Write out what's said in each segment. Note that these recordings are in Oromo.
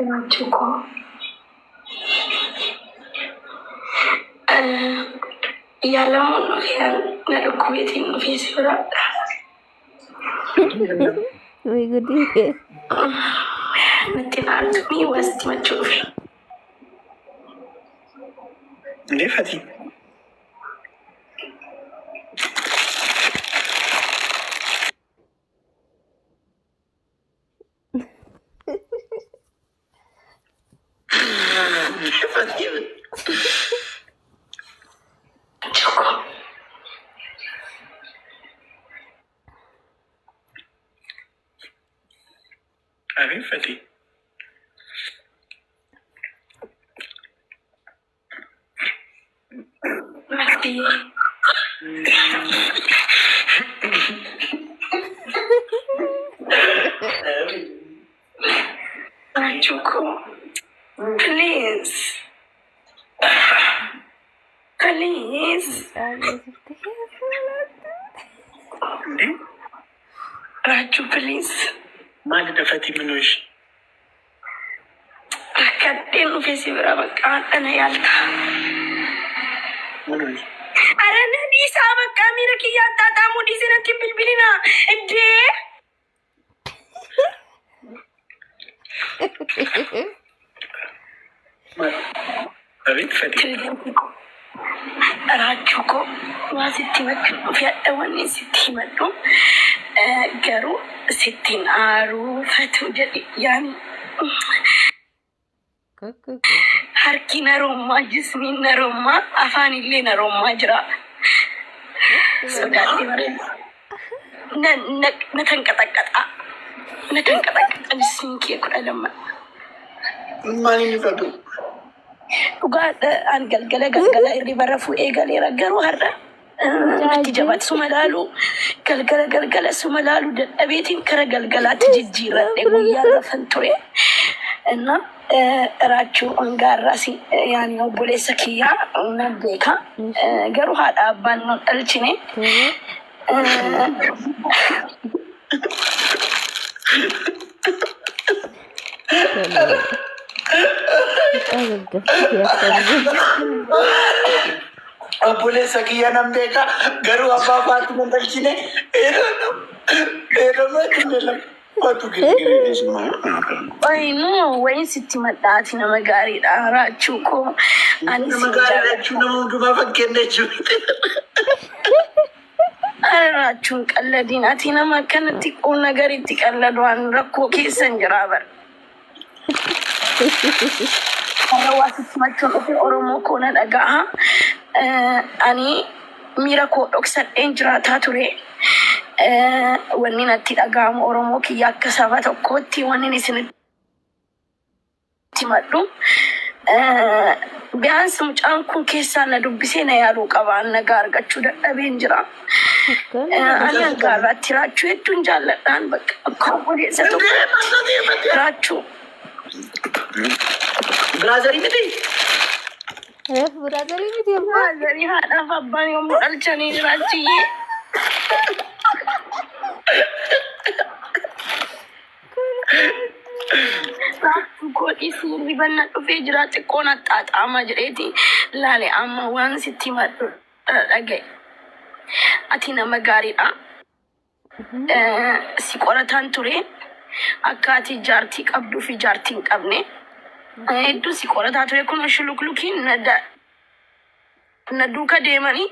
Cuko. Yalamun yang narukuitin visi berapa? Mengikuti. Nanti nanti ni wasti macam. Dia Fatih. Cukup. Abi Fatih. Mati. Cukup. Please. Please. Raju, please. Mana ada Fatih menulis? Kadin visi berapa kan yalta. Menulis. Arana di sama kami rakyat tatamu di sini timpil bilina. Ede. Abi Fatih. Raju ko masih timak fiat awalnya sitti madu garu sittin aru fatu jadi yani harkina Roma jismina Roma afani lena Roma jira sudah dimana natangkata jismiki aku dalam Mana ini Fatih? Ugat an galgala iri barafu egali ragaru harra tijabat sumalalu galgala sumalalu dan abetin kara galgala tijjira ya rafantore enna rachu angara si yani obole sakiya nabeka garu hada ban alchine Boleh sekian ambeka garu apa mentalcine ero macam batu kiri semua. Ay no, way sitti madati na magari da rachu ko ani Magari rachu na mo gumafagyan na chuti. rachu kalladin ati na makanati ko nagari tikalladwan rakko kisan jarabar. Kalau wasit macam itu orang mau nak agak ani mira ko doksan enjra tature wani nanti agak orang mau kiyak kesabat koti wani ni sini timadu biar semuanya aku kisah nado bisa na yaru kawan negara gacu dah enjra ani agak ratira cuy tunjalan dan kau boleh satu racu Brother ini deh. Brother ini dia. Brother ini ada apa yang modal cani raci. Kau isi riban nak fejrat kau nak tat ama jadi lale ama wan siti matu lagi. Ati nama gari si koratan ture. Akati jarti abdu fi jarti abne. Itu si koratan ture kono shulukin naduka demani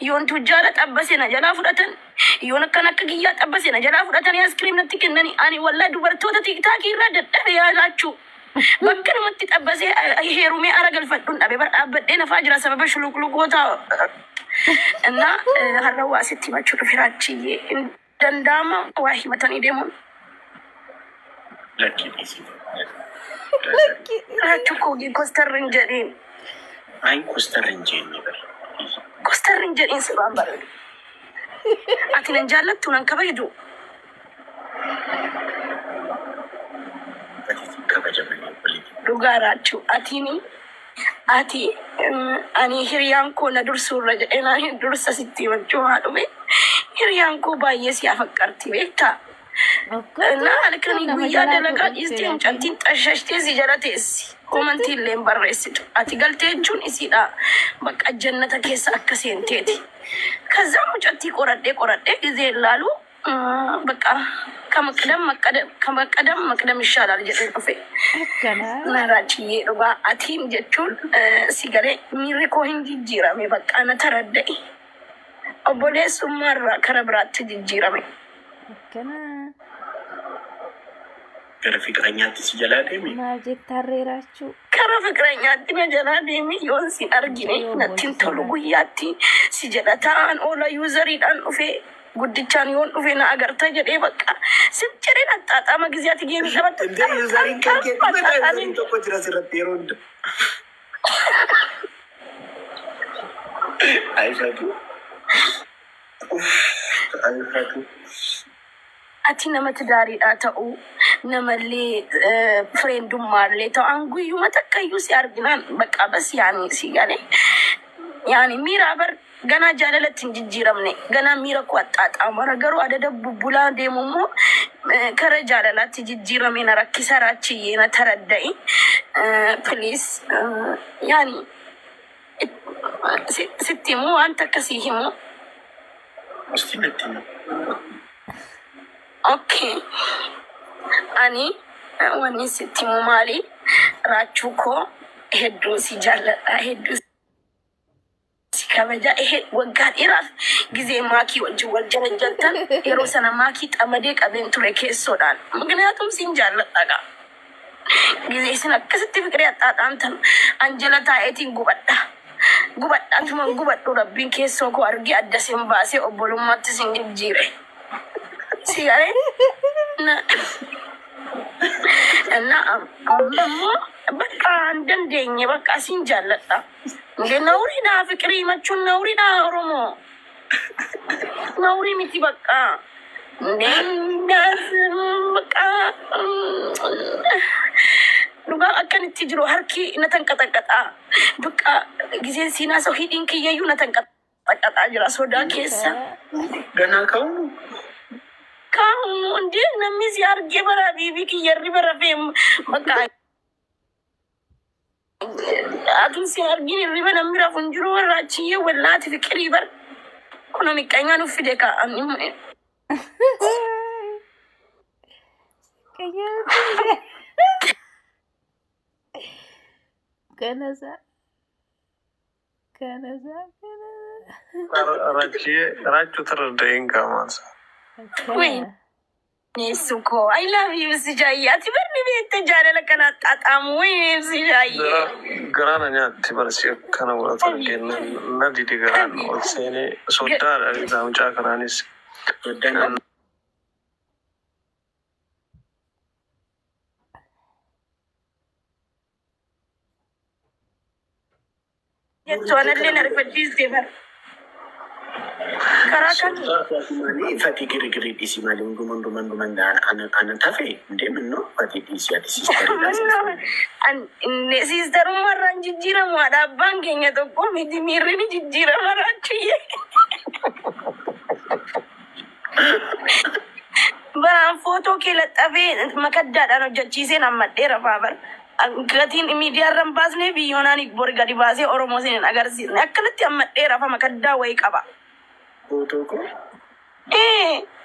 yon tujarat abbasena jala fudatan yon kanak giyat abbasena jala fudatan ya scream natiken nani ani walla dubartota tiktok irada ya rachu bakkan matti abbase herume aragal fadun abe bar abdena fajra sabab shulukota na harwa sitti machu firachi dandama wahi matani demon Laki. rachu ko gi Costa Rangerin Ay Costa Rangerin ber. Costa Rangerin sebab ati nanjalat tunan kabaydu Lugarachu atini ati ani hiriyanko na dursurra ena dursa sitti wancho hadume hiriyanko baay'ee si afakkarti beekta እና halkanii guyyaa dalagaa dhiistee mucattiin xashashtee si jala teessi. Komantii illee hin barreessitu. Ati galtee jechuun isiidha. Bakka jannata keessa akka seenteeti. Kaza mucattii qoradhee gisee ilaalu በቃ ከመቀደም መቅደም ይሻላል jedhee dhufe. Naraachiyee dhugaa atiin jechuun sigalee miirri koo hin jijjiirame bakka na taradda'i. Obboleessummaarraa kara biraatti jijjiirame. Gara fiqireenyaatti si jalaa deemi. Maal jettarreeraachuu? Kara fiqireenyaatti na jalaa deemi yoon si argine nattiin tolu guyyaatti si jedha ta'an oola yuuzariidhaan dhufee guddichaan yoon dhufe na agarta jedhee bakka simchireen axaaxaama giziyaati geemi qabatti. Indee yuuzariin kan kee dhufeedha yuuzariin tokko jira sirratti yeroo hunda. Aifatu. Aifatu. Ati namatti daariidhaa ta'uu namallee fireendummaallee ta'an guyyuma takkayyuu si arginaan bakka bas yaani si galee yaani miira bar ganaa jaalalatti hin jijjiiramne ganaa miira koo axaaxaamara garuu adada bubbulaa deemummoo kara jaalalaatti jijjiirame na rakkisa raachiyyee na taradda'i please yaani sitti himuu waan takkasii himuu. Musti natti himu. Okay. Ani wanni sitti himu maali raachuu koo hedduu si jaalladha hedduu si kabaja waggaa dheeraaf gisee maakii wajjin wal jalajaltan yeroo sana maakii xamadee qabeen ture keessoodhaan ምክንያቱም siin jaalladhaga gisee isin akkasitti fiqiree axaaxaamtan anjala taa'eetiin gubadhaatuma gubadhu rabbiin keessoo koo argee adda sin baasee obbolummaatti sin jijjiire. Sigare na amma bakka dandeenye bakka siin jaalladha. Nawriidhaa fiqirii machuun nawriidhaa Oromoo. Nawrii miti bakka. Bakka dhugaa akkanitti jiru harki na tanqaxaqaxaa. Bakka giseen siinaa soo hidhiin kiyyayyuu na tanqaxaqaxaa jira sodaa keessa. Ganaa ka'uu. Kamu ndi namni si arge bara bibi ki yerri bara fem bakka atun si arge ni riba namni ra funjuru waraachiye wallaati fikri bar kono miqanya nu fide ka anni Kanaza rachu tardayin kamasa. Wait. Nesuko, I love you, Sijay. Ati barni bete jare la kana tatamu, Sijay. Garana nya tibarsi kana wala tarke na didi garana olsene soda zamcha karanis. Jettu analle na rifadhiiste bar. Karakan. Fati giri disi mali unduman dan anan tafe demen no fati disi ati sister. Ne sister marran jijjira mu ada bangenya tokko miti mirri jijjira marachiye. Baran foto ke laxafe makaddaadhaan hojjechiiseen ammadhee rafaa bar. Gatiin miidiyaarran baasnee biyyoonaan bori gadi baasee Oromoo seenan agarsiisne akkanatti ammadhee rafa makaddaa wayii qaba. Foto ko?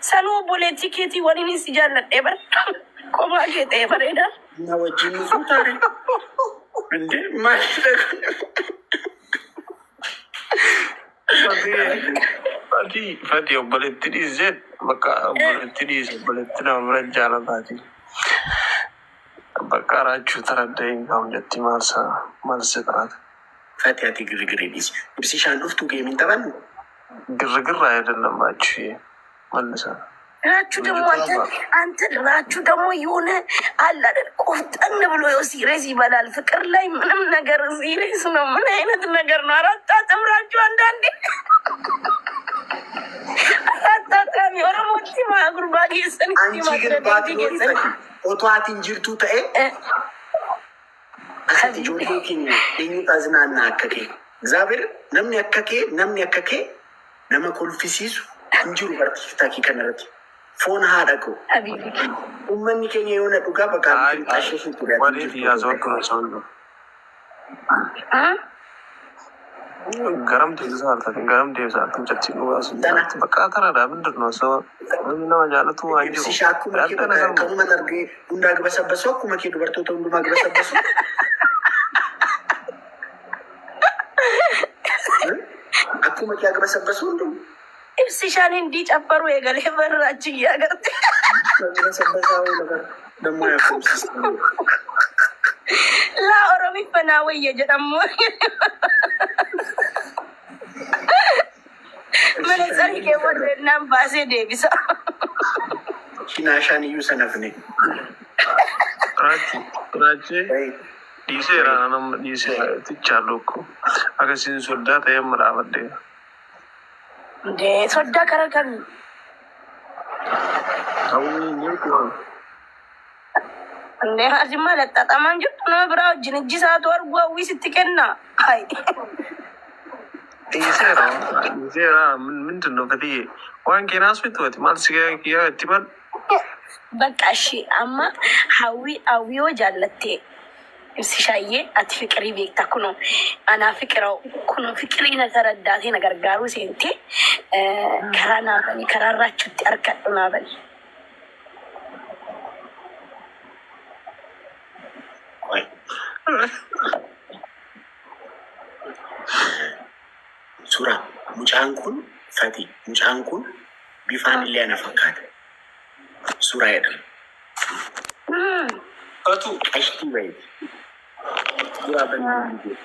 Sanuu obboleettii keetii waliin si jaalladhee bar. Kophaa kee ta'e bareeda. Na wajjin nufu taare. Inde maali Fati obboleetti dhiisee bakka obboleetti dhiise obboleetti nama bira jaalataati. Bakka raachuu taraddayin kaa'uun jetti maalsa taate. Fati ati giri disi. Ibsi shaan dhuftu geemiin taphannu? Girraa አይደለም አቺ መልሳ Raachuu ደግሞ አንተ raachuu ደግሞ የሆነ አለ አይደል ቆፍጠን ብሎ ሲሪየስ ይበላል። ፍቅር ላይ ምንም ነገር ሲሪየስ ነው። ምን አይነት ነገር ነው? አራጣጥምራችሁ አንዳንዴ አራጣጣሚ ኦሮሞቲ ማጉርባጊ ሰን አንቺ ግን ባትኖሪ ኦቶአቲን ጅርቱ ተኤ አቲ ጆንኪን እኙ ታዝናና አከኬ እግዚአብሔር namni akkake nama kolfisiisu injiru barti taakii kanarratti foon haadha ko. Uummanni keenya yoo na dhugaa bakka qashee ture. Waliif yaasoo akkuma soollu. Garam deebisaa harkatti garam deebisaa harkatti jechii dhugaas. Bakka karaadhaa ምንድን ነው ሰው nama jaalatu waan jiru. Ibsishaa akkuma kee bakka kanuma argee hundaa gabasabbasu akkuma kee dubartoota hundumaa gabasabbasu. Akkuma kee gabasabbasu hundumaa. Ibsishaan hindi cabbaru eegalee barra achi agarte. Gabasabbasaa wayii dammoo yaafumsisa. Laa Oromiffaa wayya jedhamu. Mana tsari ke warreen baasee deebisa. Shinaashaan iyyuu sanafne. Raajii dhiiseera nama dhiisee tichaa lokko akkasiin soddaa ta'ee muraafadde. Dee soddaa kara kan. Hawwii ni kuwan. Ndee haasima laxxaxamaan jirtu nama biraa wajjin ijjisaatu arguu hawwii sitti kenna. Hayi. dhiiseera ምንድን ነው ከትዬ waan keenaas miti maal si itti mal. Bakka ishee amma hawwii yoo jaallatte ibsishaayyee ati fiqirii beekta kunoo anaa fiqira kunoo fiqirii na taraddaatee na gargaaruu seentee karaa naafanii karaa irraachuutti harkadhu naafanii. Suuraa mucaan kun Fati mucaan kun bifaan illee ana fakkaata. Suuraa jedhama. Fatu Qashtii wayii. Suuraa bantii.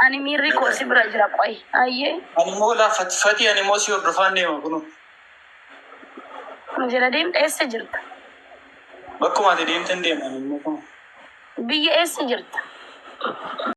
Ani miirri koo si bira jira qoy. Ayyee. Ani moo laafatti Fati ani moo si hordofaan deema kunu. Jira deemta eessa jirta? Bakkuma ati deemte hin deema. Biyya eessa jirta?